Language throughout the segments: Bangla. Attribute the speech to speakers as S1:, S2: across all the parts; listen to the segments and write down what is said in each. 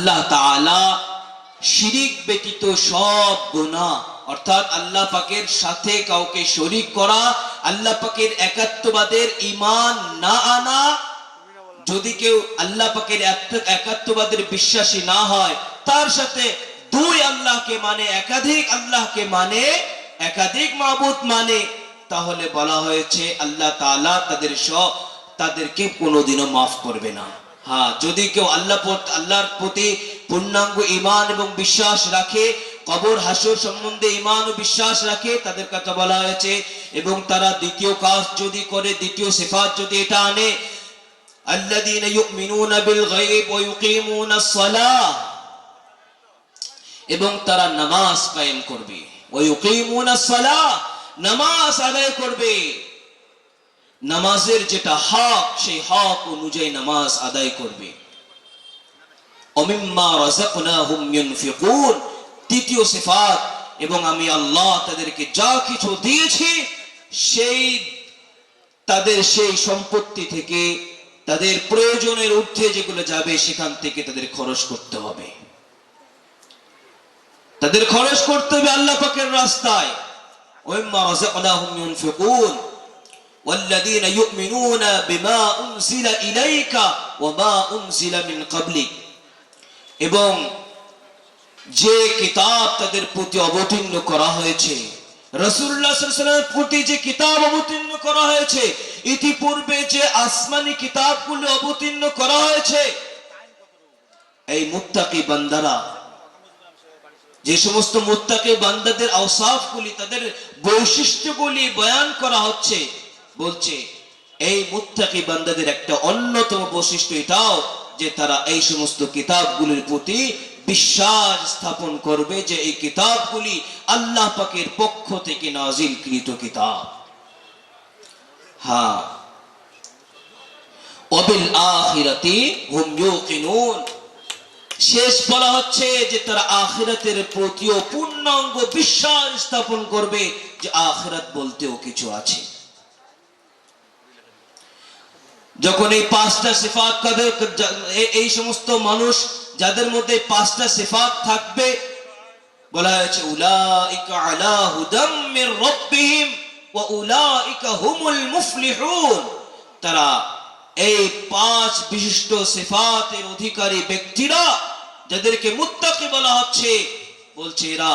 S1: আল্লাহ তাআলা শিরিক ব্যতীত সব গুনাহ, অর্থাৎ আল্লাহ পাকের সাথে কাউকে শরীক করা, আল্লাহ পাকের একাত্মবাদের ঈমান না আনা, যদি কেউ আল্লাহ পাকের একাত্মবাদের বিশ্বাসী না হয়, তার সাথে দুই আল্লাহকে মানে, একাধিক আল্লাহকে মানে, একাধিক মাবুদ মানে, তাহলে বলা হয়েছে আল্লাহ তাআলা তাদেরকে কোনোদিনও মাফ করবে না। হ্যাঁ, যদি কেউ আল্লাহর প্রতি পূর্ণাঙ্গ ঈমান এবং বিশ্বাস রাখে, কবর হাসর সম্বন্ধে ঈমান ও বিশ্বাস রাখে, তাদের কথা বলা হয়েছে, এবং তারা দ্বিতীয় কাজ যদি করে, দ্বিতীয় সিফাত যদি এটা আনে, আল্লাযীনা ইউমিনুনা বিল গায়ব ওয়া ইউকিমুনাস সালাহ, এবং তারা নামাজ কায়েম করবে, ওয়া ইউকিমুনাস সালাহ, নামাজ আদায় করবে, নামাজের যেটা হক সেই হক অনুযায়ী নামাজ আদায় করবে, ওমিম্মা রাযাকনাহুম ইউনফিকুন, তৃতীয় সিফাত, এবং আমি আল্লাহ তাদেরকে যা কিছু দিয়েছি তাদের সেই সম্পত্তি থেকে, তাদের প্রয়োজনের ঊর্ধ্বে যেগুলো যাবে সেখান থেকে তাদের খরচ করতে হবে, তাদের খরচ করতে হবে আল্লাহ পাকের রাস্তায়। ওমিম্মা রাযাকনাহুম ইউনফিকুন ওয়াল্লাযীনা ইউমিনুনা বিমা উনজিলা ইলাইকা ওয়া মা উনজিলা মিন ক্বাবলিক, এবং যে কিতাব তাদের প্রতি অবতীর্ণ করা হয়েছে, রাসূলুল্লাহ সাল্লাল্লাহু আলাইহি ওয়াসাল্লামের প্রতি যে কিতাব অবতীর্ণ করা হয়েছে, ইতিপূর্বে যে আসমানি কিতাবগুলো অবতীর্ণ করা হয়েছে, এই মুত্তাকি বান্দারা, যে সমস্ত মুত্তাকি বান্দাদের আওসাফগুলি, তাদের বৈশিষ্ট্যগুলি বয়ান করা হচ্ছে, বলছে এই মুত্তাকি বান্দাদের একটা অন্যতম বৈশিষ্ট্য এটাও যে তারা এই সমস্ত কিতাবগুলির প্রতি বিশ্বাস স্থাপন করবে যে এই কিতাবগুলি আল্লাহ পাকের পক্ষ থেকে নাজিলকৃত কিতাব। হ্যাঁ, ওয়াবিল আখিরাতি হুম ইউকিনুন, শেষ বলা হচ্ছে যে তারা আখিরাতের প্রতিও পূর্ণাঙ্গ বিশ্বাস স্থাপন করবে যে আখিরাত বলতেও কিছু আছে। যখন এই পাঁচটা সিফাত, এই সমস্ত মানুষ যাদের মধ্যে পাঁচটা সিফাত থাকবে, বলা হয়েছে উলাইকা আলা হুদাম মির রাব্বিহিম ওয়া উলাইকা হুমুল মুফলিহুন, তারা এই পাঁচ বিশিষ্ট সিফাতের অধিকারী ব্যক্তিরা, যাদেরকে মুত্তাকি বলা হচ্ছে, বলছে এরা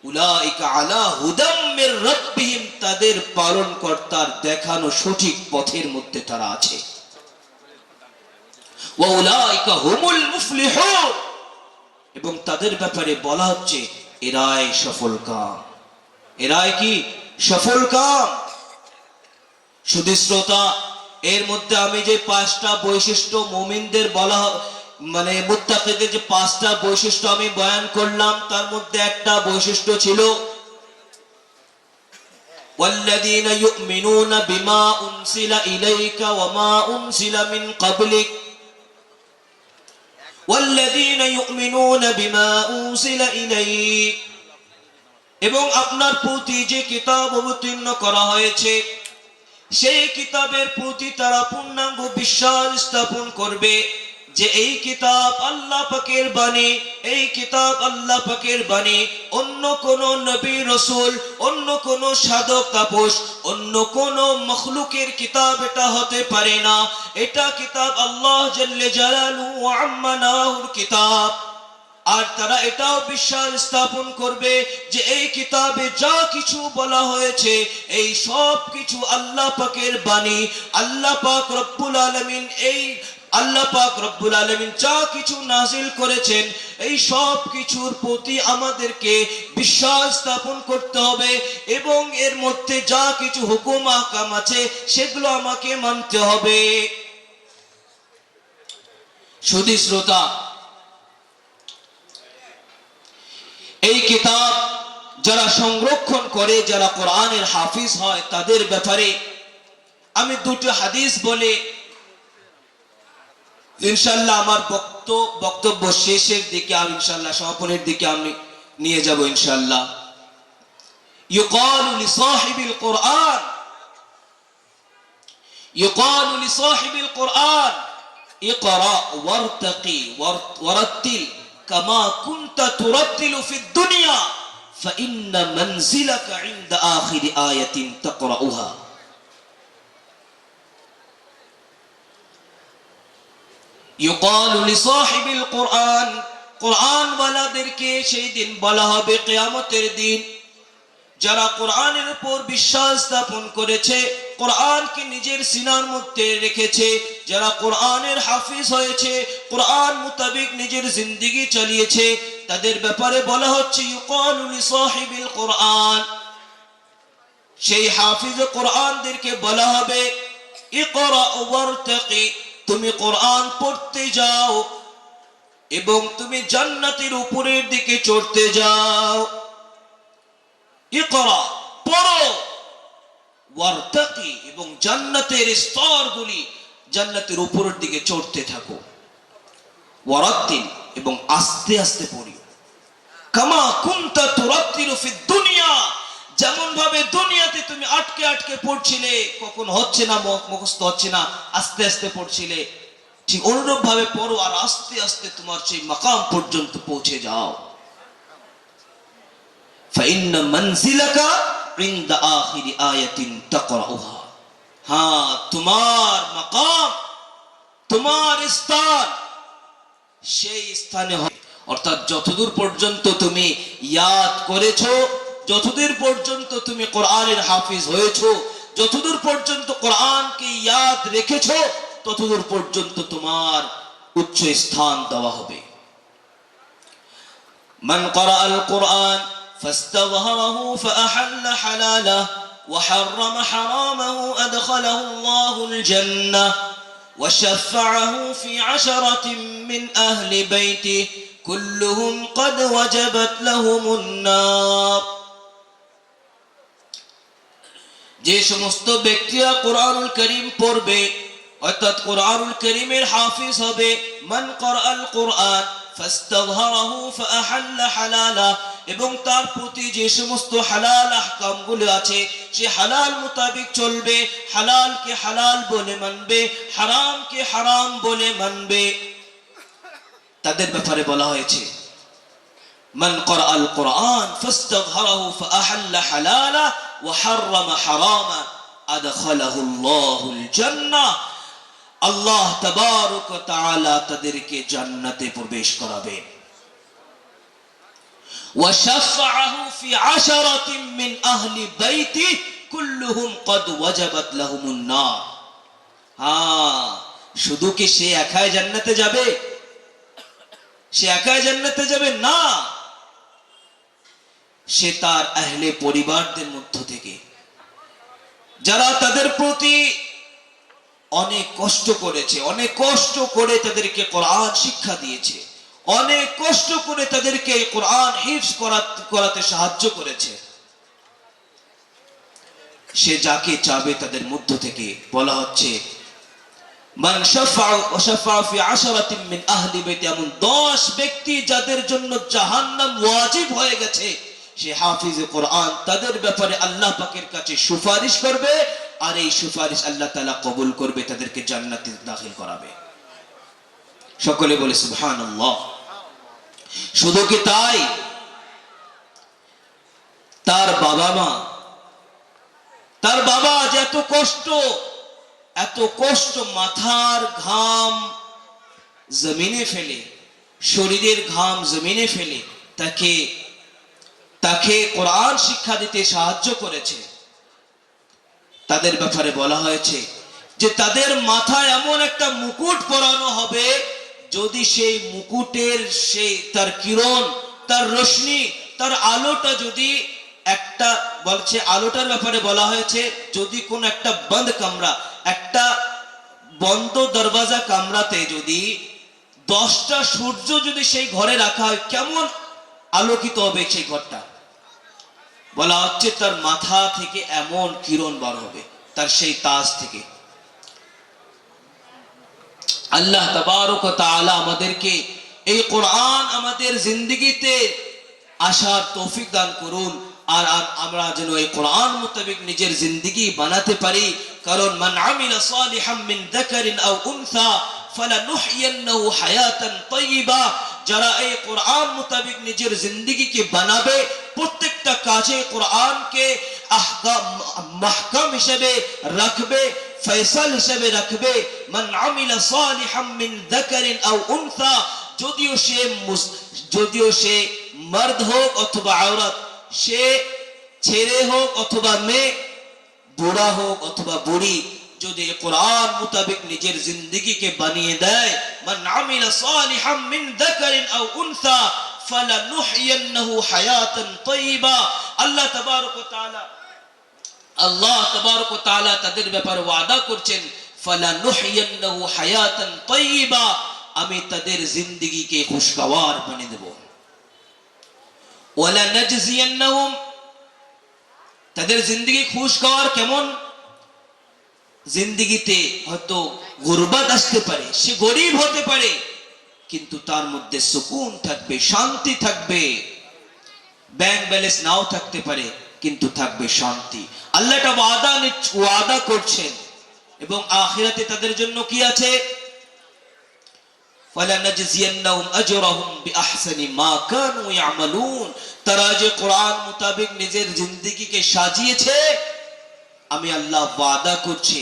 S1: উলাইকা আলা হুদাম মির রাব্বিহিম, তাদের পালনকর্তার দেখানো সঠিক পথের মধ্যে তারা আছে, ওয়া উলাইকা হুমুল মুফলিহুন, এবং তাদের ব্যাপারে বলা হচ্ছে এরাই সফলকাম। এরাই কি সফলকাম? শুধু শ্রোতা, এর মধ্যে আমি যে পাঁচটা বৈশিষ্ট্য মুমিনদের বলা, মানে মুত্তাকিদের যে পাঁচটা বৈশিষ্ট্য আমি বয়ান করলাম, তার মধ্যে একটা বৈশিষ্ট্য ছিল ওয়াল্লাযীনা ইউমিনুনা বিমা উনজিলা ইলাইকা ওয়া মা উনজিলা মিন ক্বাবলিক ওয়াল্লাযীনা ইউমিনুনা বিমা উনজিলা ইলাইক, এবং আপনার প্রতি যে কিতাব অবতীর্ণ করা হয়েছে সেই কিতাবের প্রতি তারা পূর্ণাঙ্গ বিশ্বাস স্থাপন করবে যে এই কিতাব আল্লাহ পাকের বাণী, এই কিতাব আল্লাহ পাকের বাণী, অন্য কোন নবী রাসূল, অন্য কোন সাধক তাপস, অন্য কোন মখলুকের কিতাব এটা হতে পারে না, এটা কিতাব আল্লাহ জাল্লে জালালুহু ওয়া আম্মানাহুর কিতাব। আর তারা এটাও বিশ্বাস স্থাপন করবে যে এই কিতাবে যা কিছু বলা হয়েছে এই সব কিছু আল্লাহ পাকের বাণী, আল্লাহ পাক রব্বুল আলামিন, এই আল্লাহ পাক রব্বুল আলামিন যা কিছু নাজিল করেছেন এই সব কিছুর প্রতি আমাদেরকে বিশ্বাস স্থাপন করতে হবে, এবং এর মধ্যে যা কিছু হুকুম আহকাম আছে সেগুলো আমাকে মানতে হবে। শুধু শ্রোতা, এই কিতাব যারা সংরক্ষণ করে, যারা কোরআনের হাফিজ হয়, তাদের ব্যাপারে আমি দুটো হাদিস বলে ইনশাআল্লাহ আমার বক্তব্য শেষের দিকে, আমি ইনশাআল্লাহ সমাপনের দিকে আমি নিয়ে যাব ইনশাআল্লাহ। ইউকালু লিসাহিবিল কুরআন, ইউকালু লিসাহিবিল কুরআন, ইকরা ওয়ারতাকি ওয়ারাত্তিল কামা কুনতা তুরাত্তিলু ফিদ দুনিয়া ফাইন্না মানজিলাকা ইনদা আখিরি আয়াতিন তাকরাউহা। ইউকালু লিসাহিবিল কুরআন, কুরআন ওয়ালাদেরকে সেই দিন বলা হবে কিয়ামতের দিন, যারা কোরআনের উপর বিশ্বাস স্থাপন করেছে, কোরআনকে নিজের সিনার মধ্যে রেখেছে, যারা কোরআনের হাফিজ হয়েছে, কোরআন মোতাবেক নিজের জিন্দেগি চালিয়েছে, তাদের ব্যাপারে বলা হচ্ছে ইউকালু লিসাহিবিল কুরআন। সেই হাফিজ কোরআনদেরকে বলা হবে ইকরা ওয়ারতাকি, তুমি কোরআন পড়তে যাও এবং তুমি জান্নাতের উপরের দিকে চড়তে যাও। ইকরা পড়ো, ওয়ারতাকি এবং জান্নাতের স্তরগুলি, জান্নাতের উপরের দিকে চড়তে থাকো। ওয়ারাত্তিল এবং আস্তে আস্তে পড়িও। কামা কুনতা তুরাত্তিলু ফিদ দুনিয়া, যেমন ভাবে দুনিয়াতে তুমি আটকে আটকে পড়ছিলে, কখন হচ্ছে না, মুখস্থ হচ্ছে না, আস্তে আস্তে পড়ছিলে, ঠিক অনুরূপ ভাবে পড়ো আর আস্তে আস্তে তোমার সেই মাকাম পর্যন্ত পৌঁছে যাও। ফাইন্না মানজিলাকা ইনদা আখিরি আয়াতিন তাকরাউহা। হ্যাঁ, তোমার মাকাম, তোমার স্থান সেই স্থানে হবে, অর্থাৎ যতদূর পর্যন্ত তুমি ইয়াদ করেছো, যতদূর পর্যন্ত তুমি কোরআনের হাফিজ হয়েছো, যতদূর পর্যন্ত কোরআনকে ইয়াদ রেখেছো, ততদূর পর্যন্ত তোমার উচ্চ স্থান দেওয়া হবে। মান ক্বারাআল কুরআন ফাস্তাযহারাহু ফাআহাল্লা হালালাহ ওয়া হাররামা হারামাহু আদখালাহু আল্লাহুল জান্নাহ ওয়া শাফা'আহু ফি 'আশরাতিন মিন আহলি বাইতিহি কুল্লুহুম ক্বাদ ওয়াজাবাত লাহুমুন নার। যে সমস্ত ব্যক্তিরা কোরআনুল কারীম পড়বে, অর্থাৎ কোরআনুল কারীমের হাফিজ হবে, মান ক্বারাআল কুরআন ফাস্তাযহারাহু ফাআহাল্লা হালালা, এবং তার প্রতি যে সমস্ত হালাল আহকামগুলো আছে সে হালাল মোতাবেক চলবে, হালালকে হালাল বলে মানবে, হারামকে হারাম বলে মানবে, তাদের ব্যাপারে বলা হয়েছে মান ক্বারাআল কুরআন ফাস্তাযহারাহু ফাআহাল্লা হালালা ওয়া হাররামা হারামা আদখালাহু আল্লাহুল জান্নাহ। আল্লাহ তাবারক ওয়া তাআলা তাদেরকে জান্নাতে প্রবেশ করাবেন। ওয়া শাফা'আহু ফি 'আশরাতিন মিন আহলি বাইতি কুল্লুহুম ক্বাদ ওয়াজাবাত লাহুমুন নার। হ্যাঁ, শুধু কি সে একাই জান্নাতে যাবে? সে একাই জান্নাতে যাবে না, সে তার আহলে পরিবারদের মধ্য থেকে, যারা তাদের প্রতি অনেক কষ্ট করেছে, অনেক কষ্ট করে তাদেরকে কোরআন শিক্ষা দিয়েছে, অনেক কষ্ট করে তাদেরকে কোরআন হিফজ করাতে সাহায্য করেছে, সে যাকে চাবে তাদের মধ্য থেকে বলা হচ্ছে মান শাফা'a ফি 'আশরাতিন মিন আহলি বাইতি, এমন 10 ব্যক্তি যাদের জন্য জাহান্নাম ওয়াজিব হয়ে গেছে, সে হাফিজে কোরআন তাদের ব্যাপারে আল্লাহ পাকের কাছে সুপারিশ করবে, আর এই সুপারিশ আল্লাহ তাআলা কবুল করবে, তাদেরকে জান্নাতে দাখিল করাবে। সকলে বলে সুবহানাল্লাহ। শুধু কি তাই, তার বাবা যে এত কষ্ট মাথার ঘাম জমিনে ফেলে, শরীরের ঘাম জমিনে ফেলে তাকে কোরআন শিক্ষা দিতে সাহায্য করেছে, তাদের ব্যাপারে বলা হয়েছে যে তাদের মাথায় এমন একটা মুকুট পরানো হবে, যদি সেই মুকুটের তার কিরণ, তার রশ্মি, তার আলোটা যদি একটা, বলছে আলোটার ব্যাপারে বলা হয়েছে, যদি কোন একটা বন্ধ কামরা, একটা বন্ধ দরওয়াজা কামরাতে যদি 10টা সূর্য যদি সেই ঘরে রাখা হয়, কেমন আলোকিত হবে সেই ঘরটা। বলা হচ্ছে তার মাথা থেকে এমন কিরণ বার হবে, তার সেই তাজ থেকে। আল্লাহ তাবারক ওয়া তাআলা আমাদেরকে এই কোরআন আমাদের জিন্দেগিতে আসার তৌফিক দান করুন, আর আমরা যেন এই কোরআন মোতাবেক নিজের জিন্দেগি বানাতে পারি। কারণ মান আমিলা সালিহাম মিন যাকারিন আও উনসা ফালানুহইয়ান্নাহু হায়াতান তাইয়্যিবা, যারা এই কোরআন মোতাবেক নিজের জিন্দেগিকে বানাবে, প্রত্যেকটা কাজে কোরআনকে আহকাম মাহকাম হিসেবে রাখবে, ফয়সাল হিসেবে রাখবে। মান আমিলা সালিহাম মিন যাকারিন আও উনসা, যদিও সে মর্দ হোক অথবা আওরাত, সে ছেলে হোক অথবা মেয়ে, বুড়া হোক অথবা বুড়ি, যদি কোরআন মোতাবেক নিজের জিন্দেগিকে বানিয়ে দেয়, মান আমিলা সালিহাম মিন যাকারিন আও উনসা ফালানুহইয়ান্নাহু হায়াতান তাইয়্যিবা, আল্লাহ তাবারক ওয়া তাআলা তাদের ব্যাপারে ওয়াদা করছেন, ফালানুহইয়ান্নাহু হায়াতান তাইয়্যিবা, আমি তাদের জিন্দেগিকে খুশগওয়ার বানিয়ে দেব। ওয়ালা নাজজিয়ান্নাহুম, তাদের জিন্দেগি খুশগওয়ার কেমন? জিন্দেগিতে হয়তো গুরবাত আসতে পারে, সে গরিব হতে পারে, কিন্তু তার মধ্যে সুকুন থাকবে, শান্তি থাকবে। ব্যাংক ব্যালেন্স নাও থাকতে পারে, কিন্তু থাকবে শান্তি। আল্লাহ এটা ওয়াদা করছেন। এবং আখিরাতে তাদের জন্য কি আছে? ফালানাজজিয়ান্নাহুম আজরাহুম বিআহসানি মা কানু ইয়ামালুন, তারা যে কোরআন মোতাবেক নিজের জিন্দেগিকে সাজিয়েছে, আমি আল্লাহ ওয়াদা করছি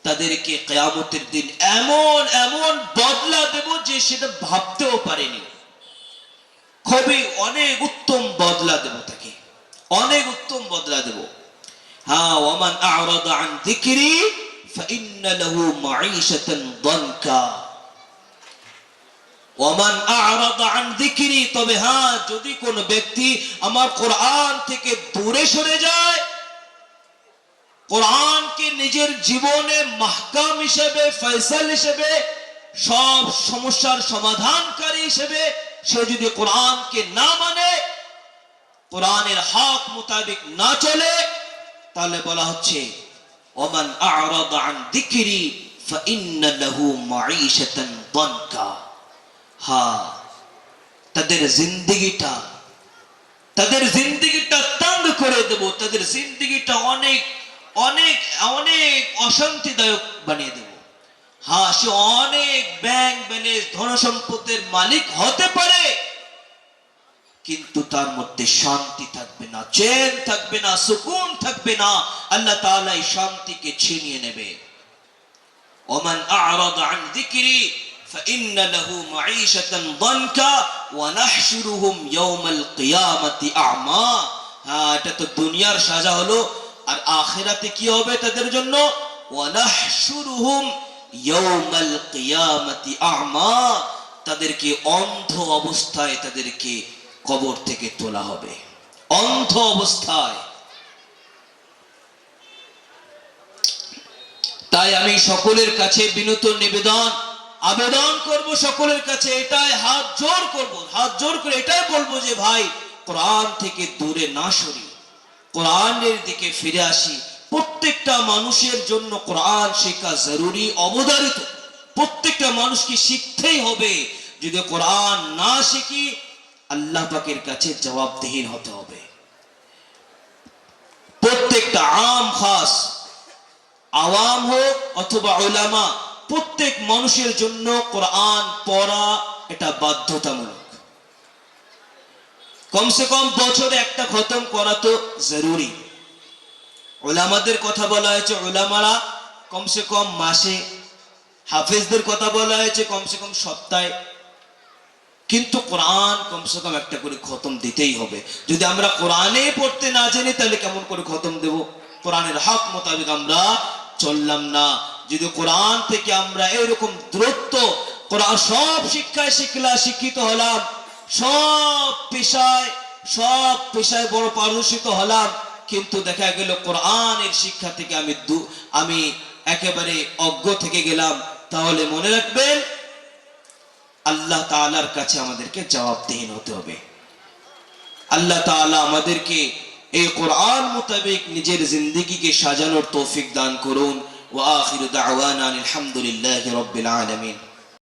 S1: তাদেরকে কিয়ামতের দিন এমন এমন বদলা দেব যে সেটা ভাবতেও পারেনি। খুবই অনেক উত্তম বদলা দেব তাকে, অনেক উত্তম বদলা দেব। হ্যাঁ, ওয়ামান আ'রাদা আন যিকরি ফাইন্না লাহু মাঈশাতান দানকা, ওয়ামান আ'রাদা আন যিকরি, তবে হ্যাঁ, যদি কোন ব্যক্তি আমার কোরআন থেকে দূরে সরে যায়, কোরআনকে নিজের জীবনে মাহকাম হিসেবে, ফয়সাল হিসেবে, সব সমস্যার সমাধানকারী হিসেবে সে যদি কোরআনকে না মানে, কোরআনের হক মোতাবেক না চলে, তাহলে বলা হচ্ছে ওমান আ'রাদা আন যিকরি ফাইন্না লাহু মাঈশাতান দানকা। হ্যাঁ, তাদের জিন্দেগিটা তাঙ্গ করে দেব, তাদের জিন্দেগিটা অনেক অনেক অনেক অশান্তিদায়ক বানিয়ে দেব। হ্যাঁ, সে অনেক ব্যাংক ব্যালেন্স ধন সম্পদের মালিক হতে পারে, কিন্তু তার মধ্যে শান্তি থাকবে না, চেন থাকবে না, সুকুন থাকবে না। আল্লাহ তাআলা এই শান্তিকে ছিনিয়ে নেবে। ওমান আ'রাদা আন যিকরি ফাইন্না লাহু মাঈশাতান দানকা ওয়া নাহশুরুহুম ইয়াওমাল কিয়ামাতি আ'মা। হ্যাঁ, এটা তো দুনিয়ার সাজা হলো, আর আখিরাতে কি হবে তাদের জন্য? ওয়া নাহশুরুহুম ইয়াওমাল কিয়ামাতি আ'মা, তাদেরকে অন্ধ অবস্থায় তাদেরকে কবর থেকে তোলা হবে, অন্ধ অবস্থায়। তাই আমি সকলের কাছে বিনীত নিবেদন, আবেদন করব সকলের কাছে, এটাই হাত জোর করে এটাই বলবো যে ভাই, কোরআন থেকে দূরে না সরি, কোরআনের দিকে ফিরে আসি। প্রত্যেকটা মানুষের জন্য কোরআন শেখা জরুরি, অবধারিত। প্রত্যেকটা মানুষকে শিখতেই হবে। যদি কোরআন না শিখি, আল্লাহ পাকের কাছে জবাবদিহির হতে হবে। প্রত্যেকটা আম খাস, আওয়াম হোক অথবা উলামা, প্রত্যেক মানুষের জন্য কোরআন পড়া এটা বাধ্যতামূলক। কমসে কম বছরে একটা খতম করা তো জরুরি। উলামাদের কথা বলা হয়েছে, উলামারা কমসে কম মাসে, হাফেজদের কথা বলা হয়েছে কমসে কম সপ্তাহে, কিন্তু কোরআন কমসে কম একটা করে খতম দিতেই হবে। যদি আমরা কোরআনে পড়তে না জানি, তাহলে কেমন করে খতম দেব? কোরআনের হক মোতাবেক আমরা চললাম না। যদি কোরআন থেকে আমরা এরকম দূরত্ব, কোরআন সব শিক্ষায় শিক্ষিত হলাম, সব পেশায় বড় পারদর্শিত হলাম, কিন্তু দেখা গেল কোরআনের শিক্ষা থেকে আমি একেবারে অজ্ঞ থেকে গেলাম, তাহলে মনে রাখবেন আল্লাহ তাআলার কাছে আমাদেরকে জবাবদিহি হতে হবে। আল্লাহ তাআলা আমাদেরকে এই কোরআন মোতাবেক নিজের জিন্দেগিকে সাজানোর তৌফিক দান করুন। ওয়া আখিরু দাওয়ানা আলহামদুলিল্লাহি রাব্বিল আলামিন।